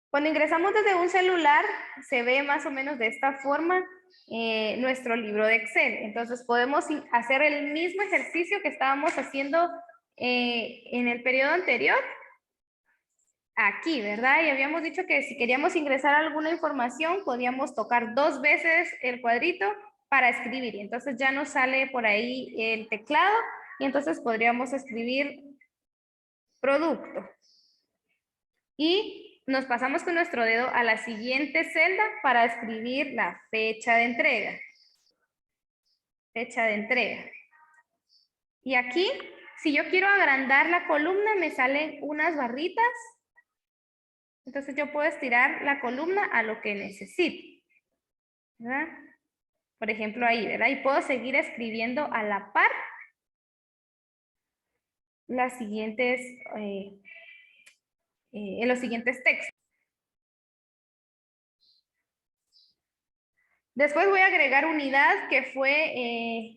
Cuando ingresamos desde un celular, se ve más o menos de esta forma nuestro libro de Excel. Entonces podemos hacer el mismo ejercicio que estábamos haciendo en el periodo anterior, aquí, ¿verdad? Y habíamos dicho que si queríamos ingresar alguna información, podíamos tocar 2 veces el cuadrito para escribir. Y entonces ya nos sale por ahí el teclado y entonces podríamos escribir producto. Y nos pasamos con nuestro dedo a la siguiente celda para escribir la fecha de entrega. Fecha de entrega. Y aquí, si yo quiero agrandar la columna, me salen unas barritas. Entonces yo puedo estirar la columna a lo que necesite, ¿verdad? Por ejemplo, ahí, ¿verdad? Y puedo seguir escribiendo a la par las siguientes, los siguientes textos. Después voy a agregar unidad, que fue,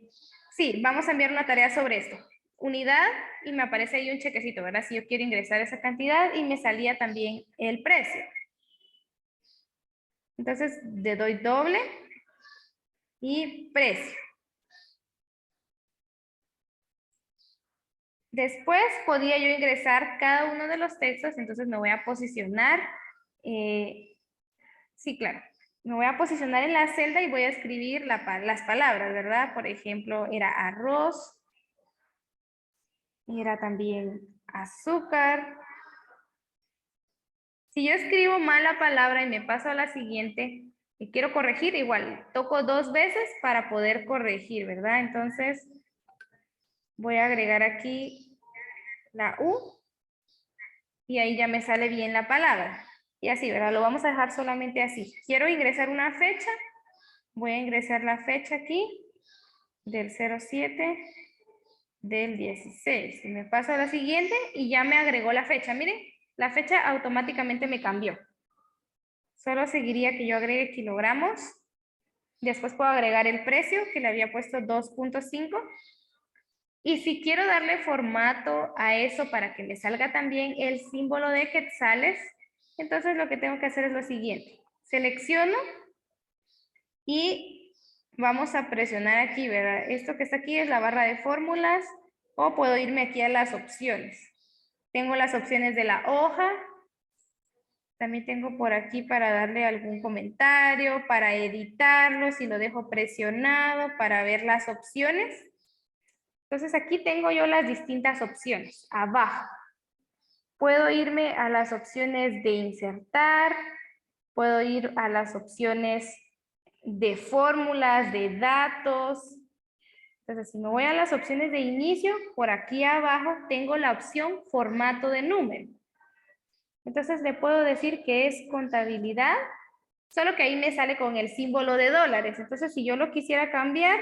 sí, vamos a enviar una tarea sobre esto. Unidad, y me aparece ahí un chequecito, ¿verdad? Si yo quiero ingresar esa cantidad, y me salía también el precio. Entonces, le doy doble y precio. Después podía yo ingresar cada uno de los textos, entonces me voy a posicionar, sí, claro, me voy a posicionar en la celda y voy a escribir las palabras, ¿verdad? Por ejemplo, era arroz, era también azúcar. Si yo escribo mal la palabra y me paso a la siguiente y quiero corregir, igual, toco 2 veces para poder corregir, ¿verdad? Entonces, voy a agregar aquí la U y ahí ya me sale bien la palabra. Y así, ¿verdad? Lo vamos a dejar solamente así. Quiero ingresar una fecha, voy a ingresar la fecha aquí del 07 del 16. Y me paso a la siguiente y ya me agregó la fecha. Miren, la fecha automáticamente me cambió. Solo seguiría que yo agregue kilogramos. Después puedo agregar el precio, que le había puesto 2.5. Y si quiero darle formato a eso para que me salga también el símbolo de quetzales, entonces lo que tengo que hacer es lo siguiente. Selecciono y vamos a presionar aquí, ¿verdad? Esto que está aquí es la barra de fórmulas, o puedo irme aquí a las opciones. Tengo las opciones de la hoja. También tengo por aquí para darle algún comentario, para editarlo, si lo dejo presionado, para ver las opciones. Entonces aquí tengo yo las distintas opciones, abajo. Puedo irme a las opciones de insertar, puedo ir a las opciones de fórmulas, de datos. Entonces, si me voy a las opciones de inicio, por aquí abajo tengo la opción formato de número. Entonces le puedo decir que es contabilidad, solo que ahí me sale con el símbolo de dólares. Entonces, si yo lo quisiera cambiar,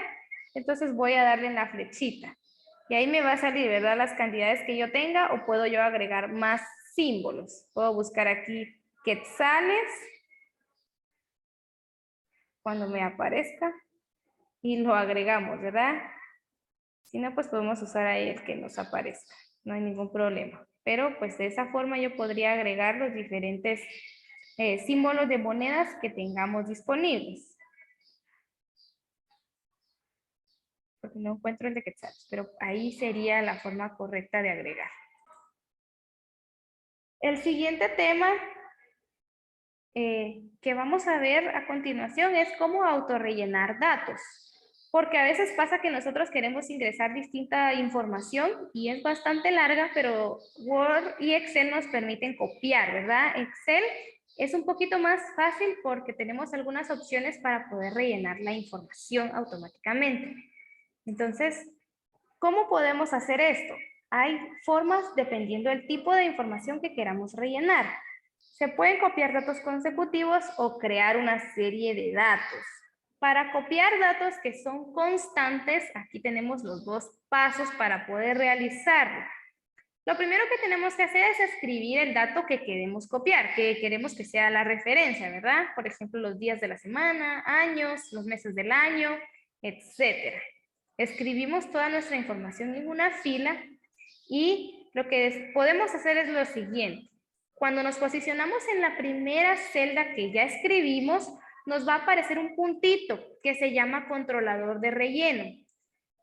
entonces voy a darle en la flechita. Y ahí me va a salir, ¿verdad? Las cantidades que yo tenga, o puedo yo agregar más símbolos. Puedo buscar aquí quetzales, cuando me aparezca, y lo agregamos, ¿verdad? Si no, pues podemos usar ahí el que nos aparezca. No hay ningún problema. Pero pues de esa forma yo podría agregar los diferentes símbolos de monedas que tengamos disponibles. Porque no encuentro el de quetzales, pero ahí sería la forma correcta de agregar. El siguiente tema que vamos a ver a continuación es cómo autorrellenar datos. Porque a veces pasa que nosotros queremos ingresar distinta información y es bastante larga, pero Word y Excel nos permiten copiar, ¿verdad? Excel es un poquito más fácil porque tenemos algunas opciones para poder rellenar la información automáticamente. Entonces, ¿cómo podemos hacer esto? Hay formas dependiendo del tipo de información que queramos rellenar. Se pueden copiar datos consecutivos o crear una serie de datos. Para copiar datos que son constantes, aquí tenemos los 2 pasos para poder realizarlo. Lo primero que tenemos que hacer es escribir el dato que queremos copiar, que queremos que sea la referencia, ¿verdad? Por ejemplo, los días de la semana, años, los meses del año, etcétera. Escribimos toda nuestra información en una fila y lo que podemos hacer es lo siguiente. Cuando nos posicionamos en la primera celda que ya escribimos, nos va a aparecer un puntito que se llama controlador de relleno.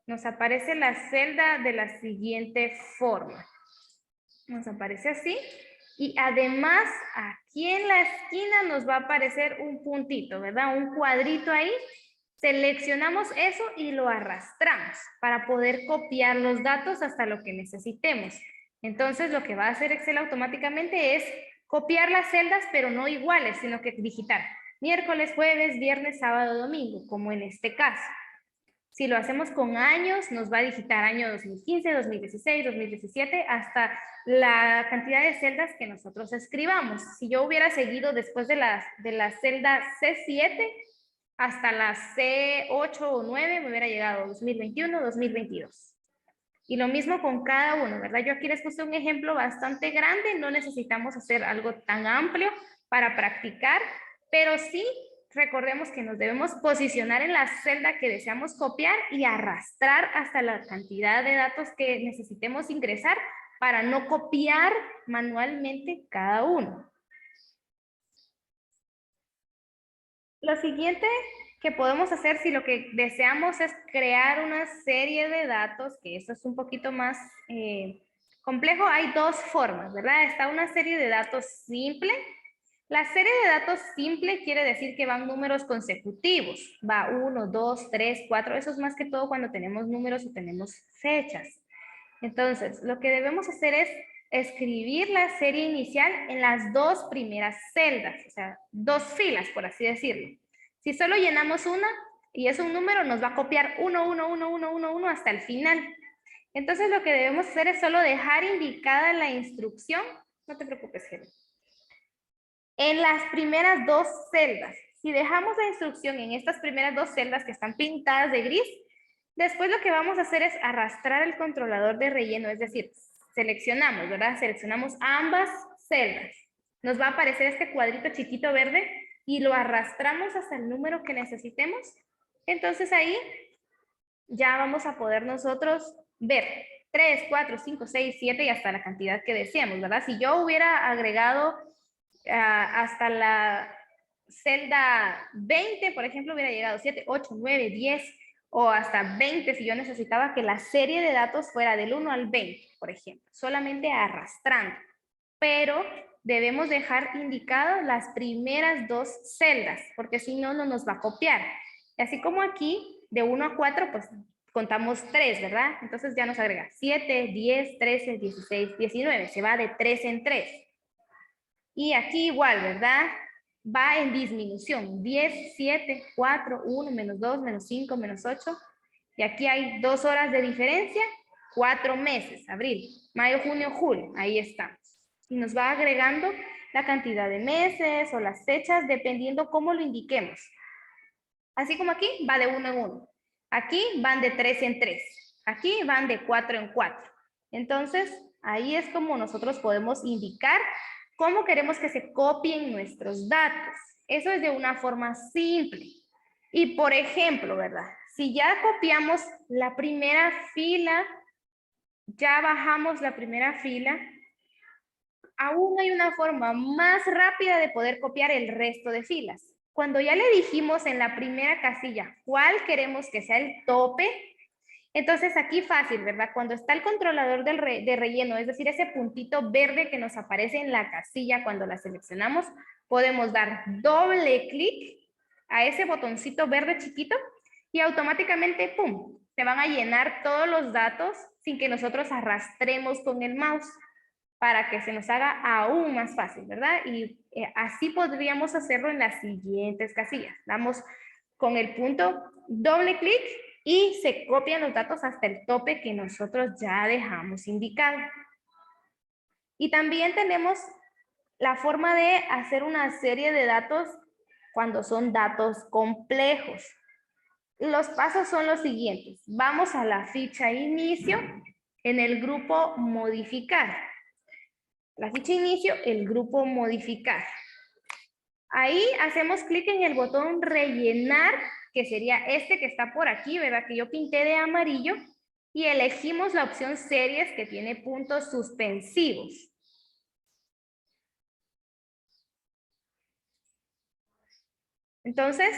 Nos aparece la celda de la siguiente forma. Nos aparece así. Y además, aquí en la esquina nos va a aparecer un puntito, ¿verdad? Un cuadrito ahí. Seleccionamos eso y lo arrastramos para poder copiar los datos hasta lo que necesitemos. Entonces, lo que va a hacer Excel automáticamente es copiar las celdas, pero no iguales, sino que digitar miércoles, jueves, viernes, sábado, domingo, como en este caso. Si lo hacemos con años, nos va a digitar año 2015, 2016, 2017, hasta la cantidad de celdas que nosotros escribamos. Si yo hubiera seguido después de la celda C7 hasta la C8 o 9, me hubiera llegado 2021, 2022. Y lo mismo con cada uno, ¿verdad? Yo aquí les puse un ejemplo bastante grande, no necesitamos hacer algo tan amplio para practicar, pero sí recordemos que nos debemos posicionar en la celda que deseamos copiar y arrastrar hasta la cantidad de datos que necesitemos ingresar para no copiar manualmente cada uno. Lo siguiente que podemos hacer si lo que deseamos es crear una serie de datos, que eso es un poquito más complejo, hay dos formas, ¿verdad? Está una serie de datos simple. La serie de datos simple quiere decir que van números consecutivos. Va 1, 2, 3, 4. Eso es más que todo cuando tenemos números o tenemos fechas. Entonces, lo que debemos hacer es escribir la serie inicial en las dos primeras celdas, o sea, dos filas, por así decirlo. Si solo llenamos una y es un número, nos va a copiar 1, 1, 1, 1, 1, 1 hasta el final. Entonces, lo que debemos hacer es solo dejar indicada la instrucción. No te preocupes, Helen. En las primeras dos celdas. Si dejamos la instrucción en estas primeras dos celdas que están pintadas de gris, después lo que vamos a hacer es arrastrar el controlador de relleno, es decir, seleccionamos, ¿verdad? Seleccionamos ambas celdas. Nos va a aparecer este cuadrito chiquito verde y lo arrastramos hasta el número que necesitemos. Entonces ahí ya vamos a poder nosotros ver 3, 4, 5, 6, 7 y hasta la cantidad que deseamos, ¿verdad? Si yo hubiera agregado hasta la celda 20, por ejemplo, hubiera llegado 7, 8, 9, 10 o hasta 20 si yo necesitaba que la serie de datos fuera del 1 al 20, por ejemplo, solamente arrastrando. Pero debemos dejar indicadas las primeras dos celdas, porque si no, no nos va a copiar. Y así como aquí, de 1 a 4, pues contamos 3, ¿verdad? Entonces ya nos agrega 7, 10, 13, 16, 19. Se va de 3 en 3. Y aquí igual, ¿verdad? Va en disminución. 10, 7, 4, 1, menos 2, menos 5, menos 8. Y aquí hay 2 horas de diferencia, 4 meses, abril, mayo, junio, julio. Ahí estamos. Y nos va agregando la cantidad de meses o las fechas dependiendo cómo lo indiquemos. Así como aquí va de 1 en 1. Aquí van de 3 en 3. Aquí van de 4 en 4. Entonces, ahí es como nosotros podemos indicar cómo queremos que se copien nuestros datos. Eso es de una forma simple. Y por ejemplo, ¿verdad? Si ya copiamos la primera fila, ya bajamos la primera fila, aún hay una forma más rápida de poder copiar el resto de filas. Cuando ya le dijimos en la primera casilla cuál queremos que sea el tope, entonces aquí fácil, ¿verdad? Cuando está el controlador de relleno, es decir, ese puntito verde que nos aparece en la casilla cuando la seleccionamos, podemos dar doble clic a ese botoncito verde chiquito y automáticamente, ¡pum!, se van a llenar todos los datos sin que nosotros arrastremos con el mouse para que se nos haga aún más fácil, ¿verdad? Y así podríamos hacerlo en las siguientes casillas. Damos con el punto doble clic y se copian los datos hasta el tope que nosotros ya dejamos indicado. Y también tenemos la forma de hacer una serie de datos cuando son datos complejos. Los pasos son los siguientes. Vamos a la ficha inicio en el grupo modificar. La ficha inicio, el grupo modificar. Ahí hacemos clic en el botón rellenar, que sería este que está por aquí, ¿verdad? Que yo pinté de amarillo, y elegimos la opción series que tiene puntos suspensivos. Entonces,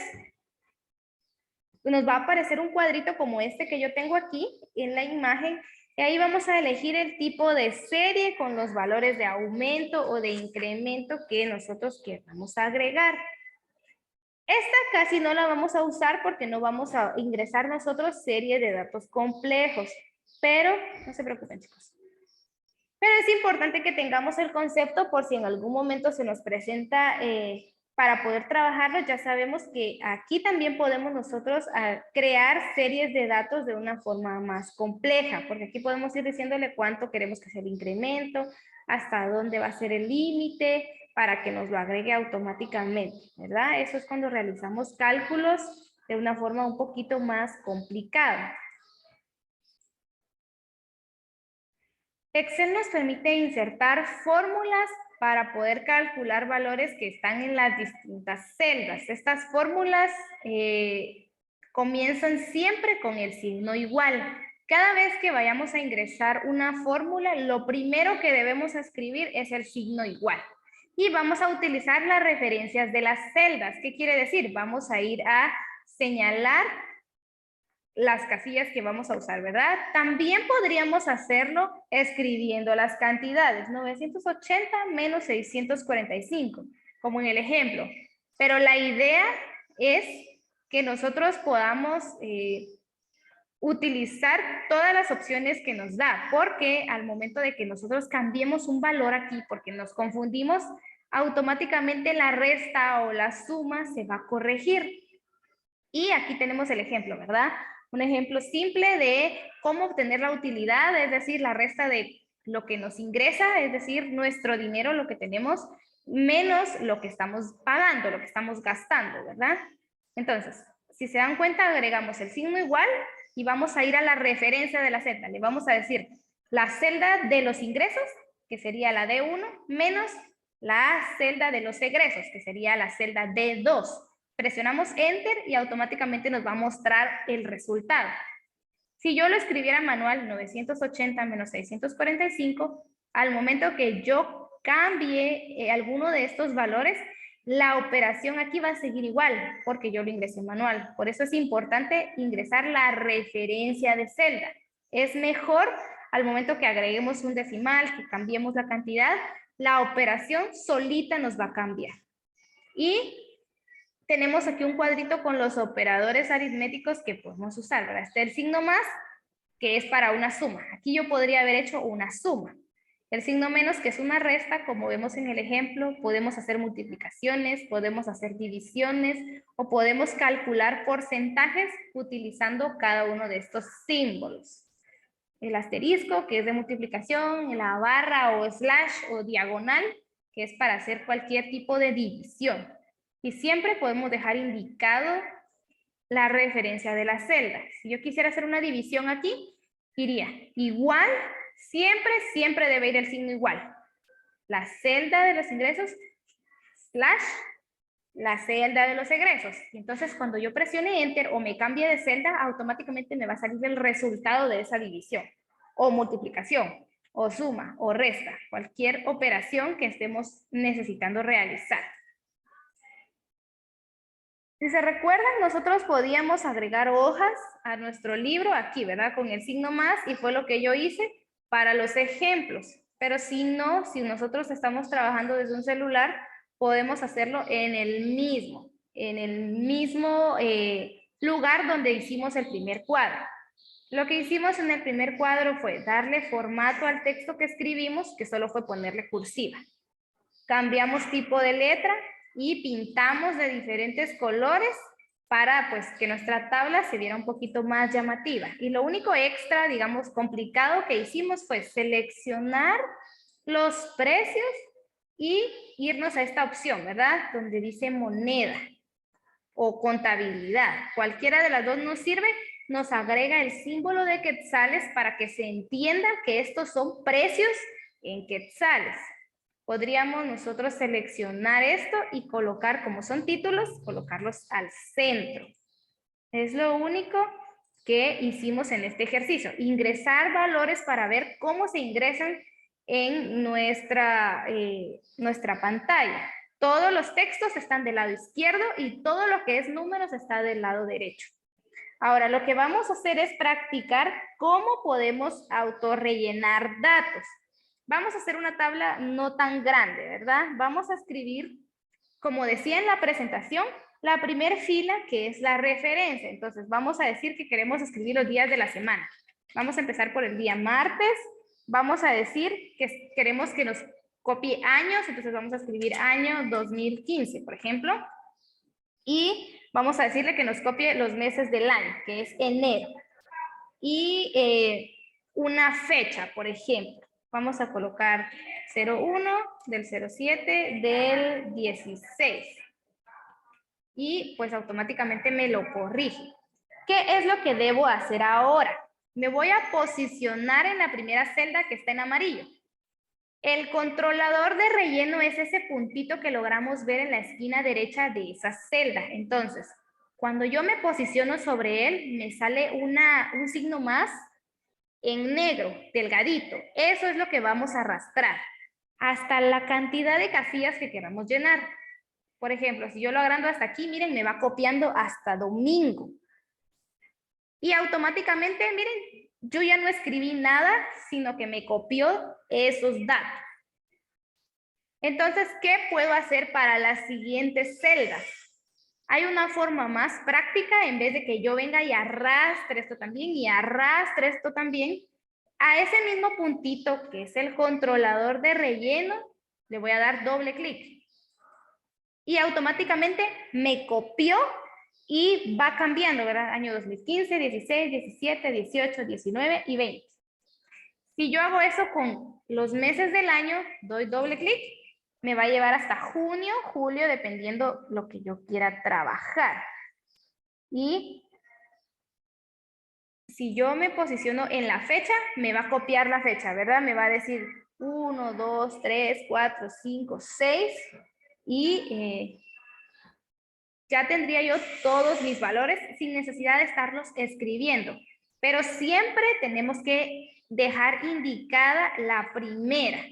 nos va a aparecer un cuadrito como este que yo tengo aquí en la imagen. Y ahí vamos a elegir el tipo de serie con los valores de aumento o de incremento que nosotros queramos agregar. Esta casi no la vamos a usar porque no vamos a ingresar nosotros serie de datos complejos. Pero, no se preocupen, chicos. Pero es importante que tengamos el concepto por si en algún momento se nos presenta para poder trabajarlo. Ya sabemos que aquí también podemos nosotros crear series de datos de una forma más compleja, porque aquí podemos ir diciéndole cuánto queremos que sea el incremento, hasta dónde va a ser el límite, para que nos lo agregue automáticamente, ¿verdad? Eso es cuando realizamos cálculos de una forma un poquito más complicada. Excel nos permite insertar fórmulas para poder calcular valores que están en las distintas celdas. Estas fórmulas comienzan siempre con el signo igual. Cada vez que vayamos a ingresar una fórmula, lo primero que debemos escribir es el signo igual. Y vamos a utilizar las referencias de las celdas. ¿Qué quiere decir? Vamos a ir a señalar las casillas que vamos a usar, ¿verdad? También podríamos hacerlo escribiendo las cantidades, 980 menos 645, como en el ejemplo. Pero la idea es que nosotros podamos utilizar todas las opciones que nos da, porque al momento de que nosotros cambiemos un valor aquí, porque nos confundimos, automáticamente la resta o la suma se va a corregir. Y aquí tenemos el ejemplo, ¿verdad? Un ejemplo simple de cómo obtener la utilidad, es decir, la resta de lo que nos ingresa, es decir, nuestro dinero, lo que tenemos, menos lo que estamos pagando, lo que estamos gastando, ¿verdad? Entonces, si se dan cuenta, agregamos el signo igual y vamos a ir a la referencia de la celda. Le vamos a decir la celda de los ingresos, que sería la D1, menos la celda de los egresos, que sería la celda D2. Presionamos Enter y automáticamente nos va a mostrar el resultado. Si yo lo escribiera manual, 980 menos 645, al momento que yo cambie alguno de estos valores, la operación aquí va a seguir igual, porque yo lo ingresé manual. Por eso es importante ingresar la referencia de celda. Es mejor al momento que agreguemos un decimal, que cambiemos la cantidad, la operación solita nos va a cambiar. Y tenemos aquí un cuadrito con los operadores aritméticos que podemos usar, ¿verdad? Está el signo más, que es para una suma. Aquí yo podría haber hecho una suma. El signo menos, que es una resta, como vemos en el ejemplo, podemos hacer multiplicaciones, podemos hacer divisiones o podemos calcular porcentajes utilizando cada uno de estos símbolos. El asterisco, que es de multiplicación, la barra o slash o diagonal, que es para hacer cualquier tipo de división. Y siempre podemos dejar indicado la referencia de la celda. Si yo quisiera hacer una división aquí, iría igual, siempre debe ir el signo igual. La celda de los ingresos, slash, la celda de los egresos. Entonces, cuando yo presione Enter o me cambie de celda, automáticamente me va a salir el resultado de esa división, o multiplicación, o suma, o resta, cualquier operación que estemos necesitando realizar. Si se recuerdan, nosotros podíamos agregar hojas a nuestro libro aquí, ¿verdad? Con el signo más, y fue lo que yo hice para los ejemplos. Pero si no, si nosotros estamos trabajando desde un celular, podemos hacerlo en el mismo lugar donde hicimos el primer cuadro. Lo que hicimos en el primer cuadro fue darle formato al texto que escribimos, que solo fue ponerle cursiva. Cambiamos tipo de letra y pintamos de diferentes colores para pues que nuestra tabla se viera un poquito más llamativa. Y lo único extra, digamos, complicado que hicimos fue seleccionar los precios y irnos a esta opción, ¿verdad? Donde dice moneda o contabilidad. Cualquiera de las dos nos sirve, nos agrega el símbolo de quetzales para que se entienda que estos son precios en quetzales. Podríamos nosotros seleccionar esto y colocar, como son títulos, colocarlos al centro. Es lo único que hicimos en este ejercicio. Ingresar valores para ver cómo se ingresan en nuestra pantalla. Todos los textos están del lado izquierdo y todo lo que es números está del lado derecho. Ahora, lo que vamos a hacer es practicar cómo podemos autorrellenar datos. Vamos a hacer una tabla no tan grande, ¿verdad? Vamos a escribir, como decía en la presentación, la primera fila que es la referencia. Entonces, vamos a decir que queremos escribir los días de la semana. Vamos a empezar por el día martes. Vamos a decir que queremos que nos copie años, entonces vamos a escribir año 2015, por ejemplo. Y vamos a decirle que nos copie los meses del año, que es enero. Y una fecha, por ejemplo. Vamos a colocar 01 del 07 del 16. Y pues automáticamente me lo corrige. ¿Qué es lo que debo hacer ahora? Me voy a posicionar en la primera celda que está en amarillo. El controlador de relleno es ese puntito que logramos ver en la esquina derecha de esa celda. Entonces, cuando yo me posiciono sobre él, me sale un signo más en negro, delgadito. Eso es lo que vamos a arrastrar hasta la cantidad de casillas que queramos llenar. Por ejemplo, si yo lo agrando hasta aquí, miren, me va copiando hasta domingo. Y automáticamente, miren, yo ya no escribí nada, sino que me copió esos datos. Entonces, ¿qué puedo hacer para las siguientes celdas? Hay una forma más práctica, en vez de que yo venga y arrastre esto también y arrastre esto también, a ese mismo puntito que es el controlador de relleno, le voy a dar doble clic. Y automáticamente me copió y va cambiando, ¿verdad? Año 2015, 16, 17, 18, 19 y 20. Si yo hago eso con los meses del año, doy doble clic, me va a llevar hasta junio, julio, dependiendo lo que yo quiera trabajar. Y si yo me posiciono en la fecha, me va a copiar la fecha, ¿verdad? Me va a decir 1, 2, 3, 4, 5, 6 y ya tendría yo todos mis valores sin necesidad de estarlos escribiendo. Pero siempre tenemos que dejar indicada la primera.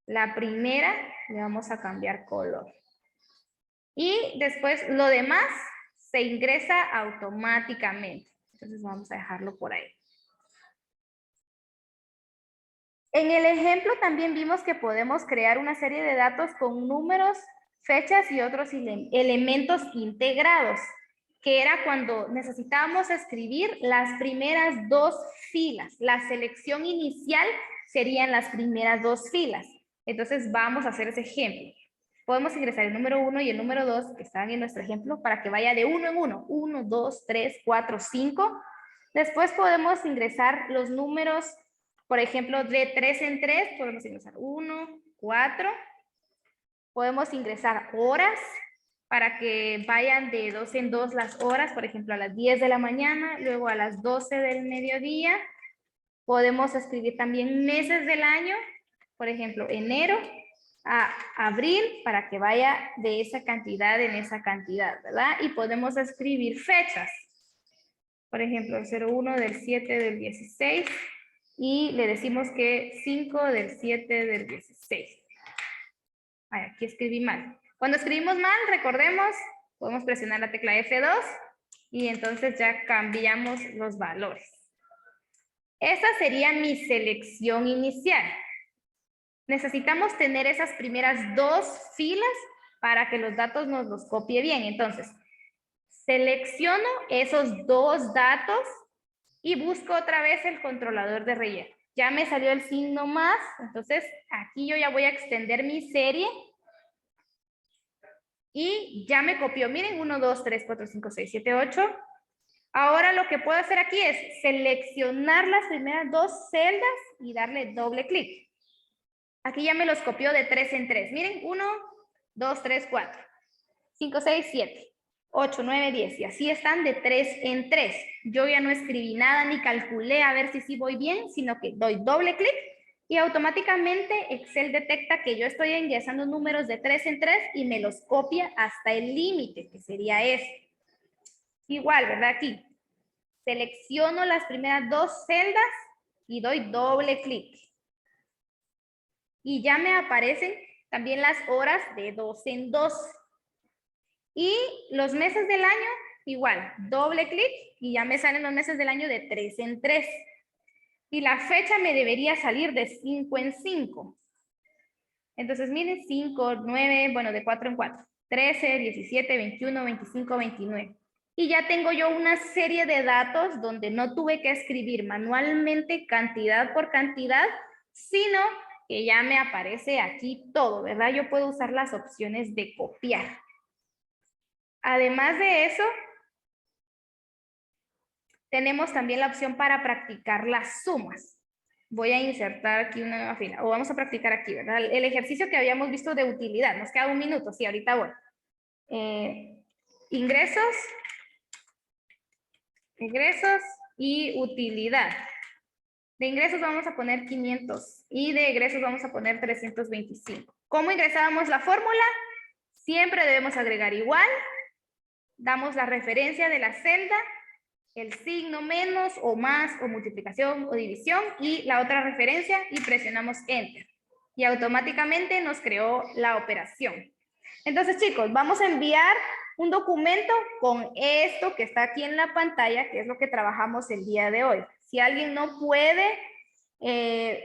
La primera le vamos a cambiar color. Y después lo demás se ingresa automáticamente. Entonces vamos a dejarlo por ahí. En el ejemplo también vimos que podemos crear una serie de datos con números, fechas y otros elementos integrados, que era cuando necesitábamos escribir las primeras dos filas. La selección inicial serían las primeras dos filas. Entonces vamos a hacer ese ejemplo. Podemos ingresar el número 1 y el número 2 que están en nuestro ejemplo para que vaya de 1 en 1. 1, 2, 3, 4, 5. Después podemos ingresar los números, por ejemplo, de 3 en 3. Podemos ingresar 1, 4. Podemos ingresar horas para que vayan de 2 en 2 las horas, por ejemplo, a las 10 de la mañana, luego a las 12 del mediodía. Podemos escribir también meses del año, por ejemplo, enero a abril, para que vaya de esa cantidad en esa cantidad, ¿verdad? Y podemos escribir fechas. Por ejemplo, 01 del 7 del 16 y le decimos que 5 del 7 del 16. Ay, aquí escribí mal. Cuando escribimos mal, recordemos, podemos presionar la tecla F2 y entonces ya cambiamos los valores. Esa sería mi selección inicial. Necesitamos tener esas primeras dos filas para que los datos nos los copie bien. Entonces, selecciono esos dos datos y busco otra vez el controlador de relleno. Ya me salió el signo más, entonces aquí yo ya voy a extender mi serie y ya me copió. Miren, 1, 2, 3, 4, 5, 6, 7, 8. Ahora lo que puedo hacer aquí es seleccionar las primeras dos celdas y darle doble clic. Aquí ya me los copió de 3 en 3. Miren, 1, 2, 3, 4, 5, 6, 7, 8, 9, 10. Y así están de 3 en 3. Yo ya no escribí nada ni calculé a ver si sí voy bien, sino que doy doble clic y automáticamente Excel detecta que yo estoy ingresando números de 3 en 3 y me los copia hasta el límite, que sería este. Igual, ¿verdad? Aquí selecciono las primeras dos celdas y doy doble clic. Y ya me aparecen También las horas de 2 en 2. Y los meses del año, igual, doble clic y ya me salen los meses del año de 3 en 3. Y la fecha me debería salir de 5 en 5. Entonces, miren, 5, 9, bueno, de 4 en 4. 13, 17, 21, 25, 29. Y ya tengo yo una serie de datos donde no tuve que escribir manualmente cantidad por cantidad, sino que ya me aparece aquí todo, ¿verdad? Yo puedo usar las opciones de copiar. Además de eso, tenemos también la opción para practicar las sumas. Voy a insertar aquí una nueva fila, o vamos a practicar aquí, ¿verdad? El ejercicio que habíamos visto de utilidad, nos queda un minuto, sí, ahorita voy. Ingresos y utilidad. De ingresos vamos a poner 500 y de egresos vamos a poner 325. ¿Cómo ingresábamos la fórmula? Siempre debemos agregar igual, damos la referencia de la celda, el signo menos o más o multiplicación o división y la otra referencia y presionamos Enter. Y automáticamente nos creó la operación. Entonces, chicos, vamos a enviar un documento con esto que está aquí en la pantalla, que es lo que trabajamos el día de hoy. Si alguien no puede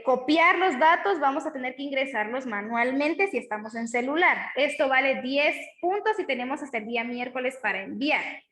copiar los datos, vamos a tener que ingresarlos manualmente si estamos en celular. Esto vale 10 puntos y tenemos hasta el día miércoles para enviar.